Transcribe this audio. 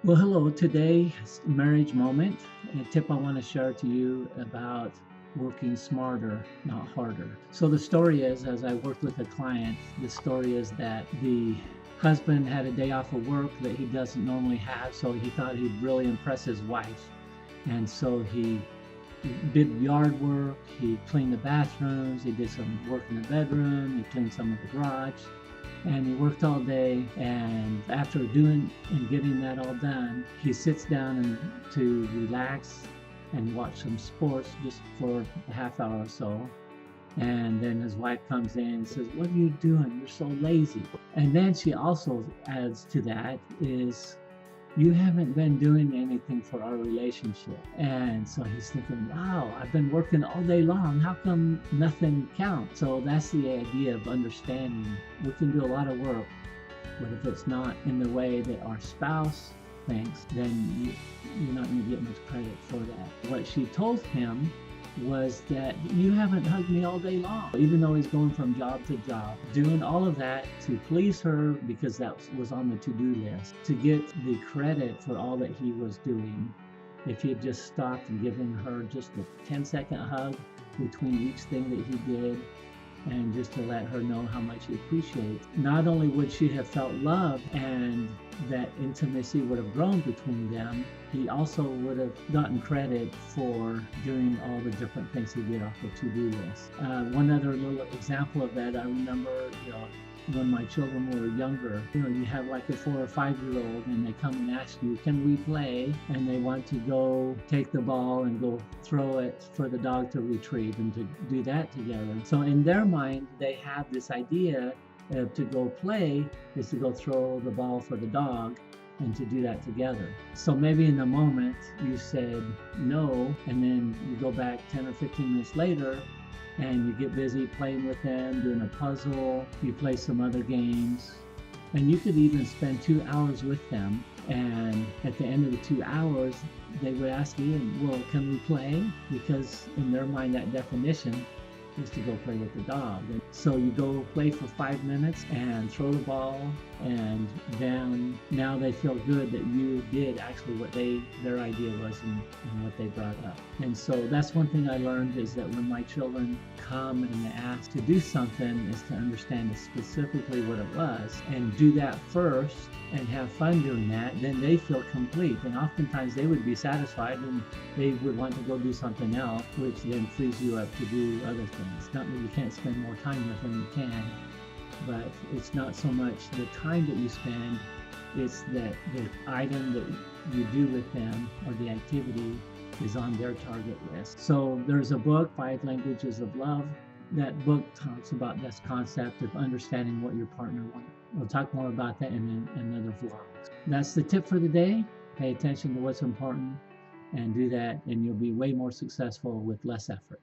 Well, hello. Today's marriage moment. A tip I want to share to you about working smarter, not harder. So, the story is as I worked with a client, the story is that the husband had a day off of work that he doesn't normally have. So, he thought he'd really impress his wife. And so, he did yard work, he cleaned the bathrooms, he did some work in the bedroom, he cleaned some of the garage, and he worked all day. And after doing and getting that all done, he sits down to relax and watch some sports just for a half hour or so. And then his wife comes in and says, "What are you doing? You're so lazy." And then she also adds to that is, "You haven't been doing anything for our relationship." And so he's thinking, wow, I've been working all day long. How come nothing counts? So that's the idea of understanding. We can do a lot of work, but if it's not in the way that our spouse thinks, then you're not going to get much credit for that. What she told him was that you haven't hugged me all day long, even though he's going from job to job, doing all of that to please her because that was on the to-do list, to get the credit for all that he was doing. If he had just stopped and given her just a 10-second hug between each thing that he did, and just to let her know how much he appreciates, not only would she have felt love and that intimacy would have grown between them, he also would have gotten credit for doing all the different things he did off the to-do list. One other little example of that, I remember, when my children were younger, you have like a 4 or 5 year old and they come and ask you, "Can we play?" And they want to go take the ball and go throw it for the dog to retrieve and to do that together. So in their mind, they have this idea of to go play is to go throw the ball for the dog and to do that together. So maybe in the moment you said no, and then you go back 10 or 15 minutes later and you get busy playing with them, doing a puzzle, you play some other games, and you could even spend 2 hours with them. And at the end of the 2 hours, they would ask you, "Well, can we play?" Because in their mind, that definition is to go play with the dog. And so you go play for 5 minutes and throw the ball, and then now they feel good that you did actually what their idea was and what they brought up. And so that's one thing I learned, is that when my children come and they ask to do something, is to understand specifically what it was and do that first and have fun doing that. Then they feel complete, and oftentimes they would be satisfied and they would want to go do something else, which then frees you up to do other things. Not that you can't spend more time with them, you can, but it's not so much the time that you spend, it's that the item that you do with them or the activity is on their target list. So there's a book, Five Languages of Love. That book talks about this concept of understanding what your partner wants. We'll talk more about that in another vlog. That's the tip for the day. Pay attention to what's important and do that, and you'll be way more successful with less effort.